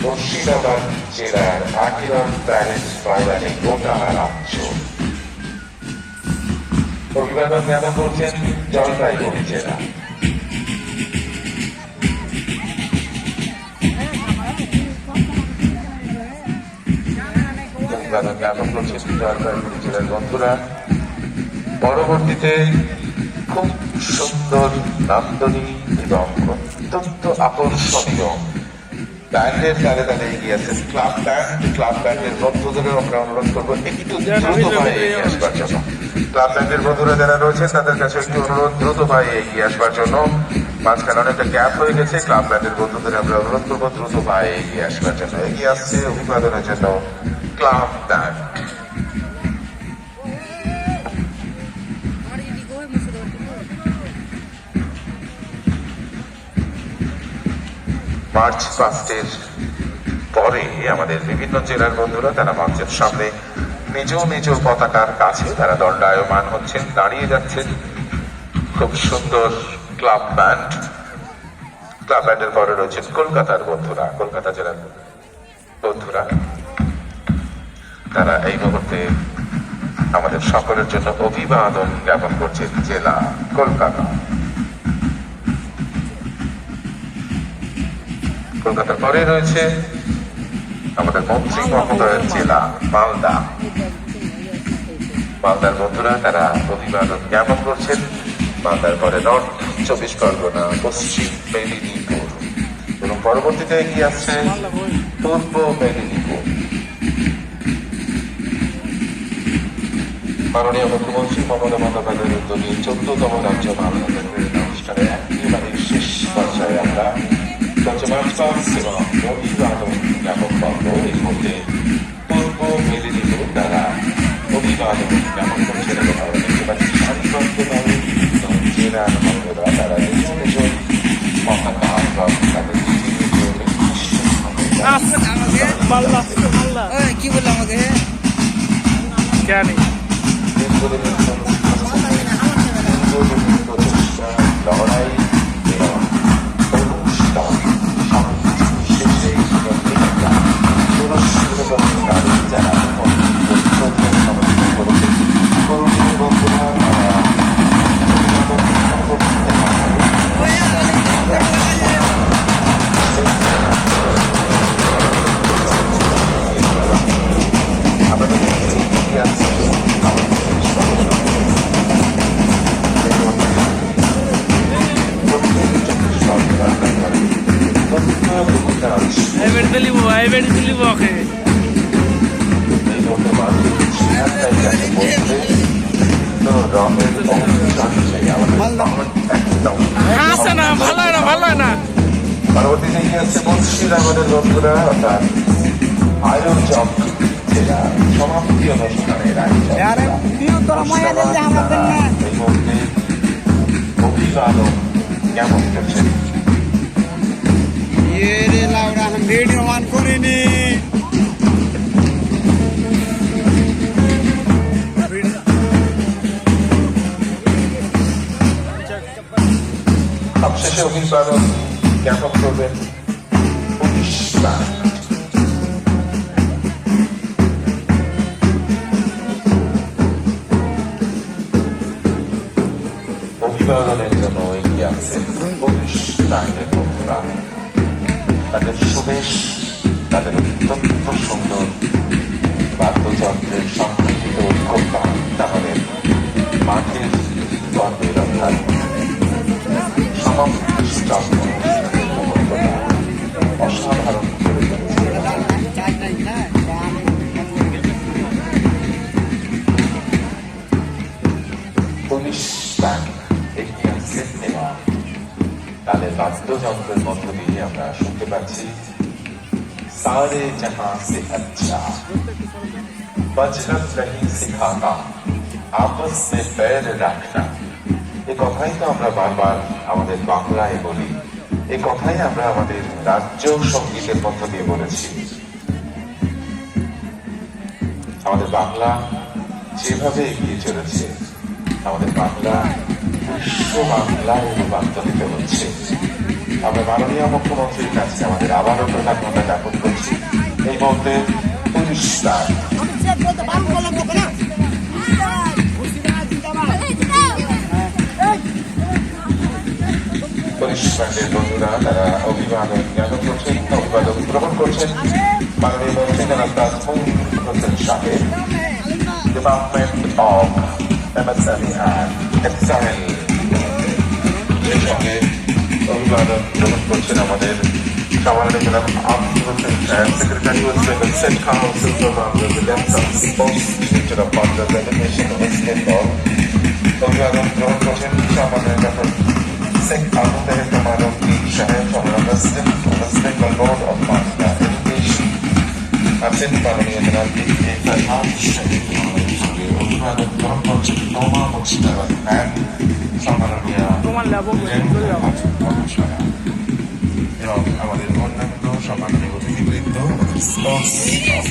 মুর্শিদাবাদ জেলার আকিরন প্যালেস ময়দানে গোটা রাজ্য অভিবাদন জ্ঞাপন করছেন জলপাইগুড়ি জেলা। অভিবাদন জ্ঞাপন করছেন জলপাইগুড়ি জেলার বন্ধুরা। পরবর্তীতে খুব সুন্দর নান্দনিক এবং অত্যন্ত আকর্ষণীয় ব্যান্ডের তালে তালে এগিয়ে আসছে ক্লাব ব্যান্ডের বন্ধুদেরও আমরা অনুরোধ করবো একটু দ্রুতভাবে এগিয়ে আসবার জন্য। ক্লাব ব্যান্ডের বন্ধুরা যারা রয়েছে তাদের কাছে একটু অনুরোধ দ্রুতভাবে এগিয়ে আসবার জন্য। মাঝখানে অনেকটা গ্যাপ হয়ে গেছে, ক্লাব ব্যান্ডের বন্ধুদের আমরা অনুরোধ করবো দ্রুতভাবে এগিয়ে আসবার জন্য। এগিয়ে আসছে অভিবাদনের জন্য ক্লাব ব্যান্ড। মার্চ পাস্টের পরে আমাদের বিভিন্ন জেলার বন্ধুরা তারা মঞ্চের সামনে নিজ নিজ পতাকার কাছে তারা দণ্ডায়মান হচ্ছেন, দাঁড়িয়ে যাচ্ছেন। খুব সুন্দর ক্লাব ব্যান্ডের পরে রয়েছেন কলকাতার বন্ধুরা, কলকাতা জেলার বন্ধুরা। তারা এই মুহূর্তে আমাদের সকলের জন্য অভিবাদন জ্ঞাপন করছেন জেলা কলকাতা। কলকাতার পরে রয়েছে আমাদের মন্ত্রী মহোদয়ের জেলা মালদার বন্ধুরা তারা অভিবাদন জ্ঞাপন করছেন। মালদার পরে নর্থ 24 পরগনা, পশ্চিম মেদিনীপুর এবং পরবর্তীতে এগিয়ে আসছে পূর্ব মেদিনীপুর। মাননীয় মুখ্যমন্ত্রী মমতা বন্দ্যোপাধ্যায়ের উদ্যোগে 14তম রাজ্য মালদা অনুষ্ঠানে একেবারে শেষ পর্যায়ে আমরা এবং অভিবাদন জ্ঞাপন পর্ব এই মধ্যে পূর্ব মেদিনীপুর দ্বারা অভিবাদন জ্ঞাপন করছেন এবং আমরা দেখতে পাচ্ছি সারিবদ্ধভাবে জেলার মহিলারা তারা নিজ নিজ পতাকা এবং তাদের নিজ নিজ কি বললো আমাকে লড়াই পরবর্তীতে এগিয়ে আসছে মুর্শিদাবাদের বন্ধুরা অর্থাৎ আয়োজক জেলা সমাপ্তি অনুষ্ঠানের এই মধ্যে অভিবাদন জ্ঞাপন করছেন। ভিডিও অন করিনি সবশেষে অভিবাদন জ্ঞাপন করবেন পুলিশ ব্যান্ড। অভিবাদনের জন্য এগিয়ে আসছেন পুলিশ ব্যান্ডের বন্ধুরা। তাদের সুবেশ, তাদের অত্যন্ত সুন্দর বাদ্যযন্ত্রের সংগঠিত ঐক্যতা তাহলে মাঠের গর্বের অর্থাৎ অসাধারণ পুলিশ ব্যান্ড এগিয়ে আসছেন এবং তাদের বাদ্যযন্ত্রের মধ্য দিয়ে আমরা শুনতে পাচ্ছি সারে জাহাঁ সে আচ্ছা বজরত রহি সিখাতা আপস মে पैर रखना। এই কথাই তো আমরা বারবার আমাদের বাংলায় বলি, এই কথাই আমরা আমাদের রাজ্য সঙ্গীতের মধ্য দিয়ে বলেছি। আমাদের বাংলা যেভাবে এগিয়ে চলেছে, আমাদের বাংলা বিশ্ব বাংলায় রূপান্তরিত হচ্ছে। আমরা মাননীয় মুখ্যমন্ত্রীর কাছে আমাদের আবারও কৃতজ্ঞতা জ্ঞাপন করছি এই মুহূর্তে পরিষ্কার পরিষ্কারের বন্ধুরা তারা অভিবাদন জ্ঞাপন করছেন অভিবাদন গ্রহণ করছেন মাননীয় মন্ত্রী জনাব তাজমুল হোসেন সাহেব department of MSME and textile এর সঙ্গে অভিবাদন গ্রহণ করছেন আমাদের সম্মানিত জনাব আব্দুল হোসেন সাহেব secretary West Bengal saint council for residents of peoples minister of Punjab delegation West Bengal অভিবাদন গ্রহণ করছেন সম্মানিত ডক্টর শেখ আবু তাহের কামারুদ্দিন সাহেব president West Bengal Board of Madrasah Education আছেন মাননীয় জনাব এ ফরহাদ সাহেব আমাদের সঙ্গে অভিবাদন গ্রহণ করছেন নোমা মুর্শিদাবাদ অ্যান্ড সম্মাননীয় মহাশয়া এবং আমাদের অন্যান্য সম্মাননীয় অতিথিবৃন্দ আমাদের স্পোর্টস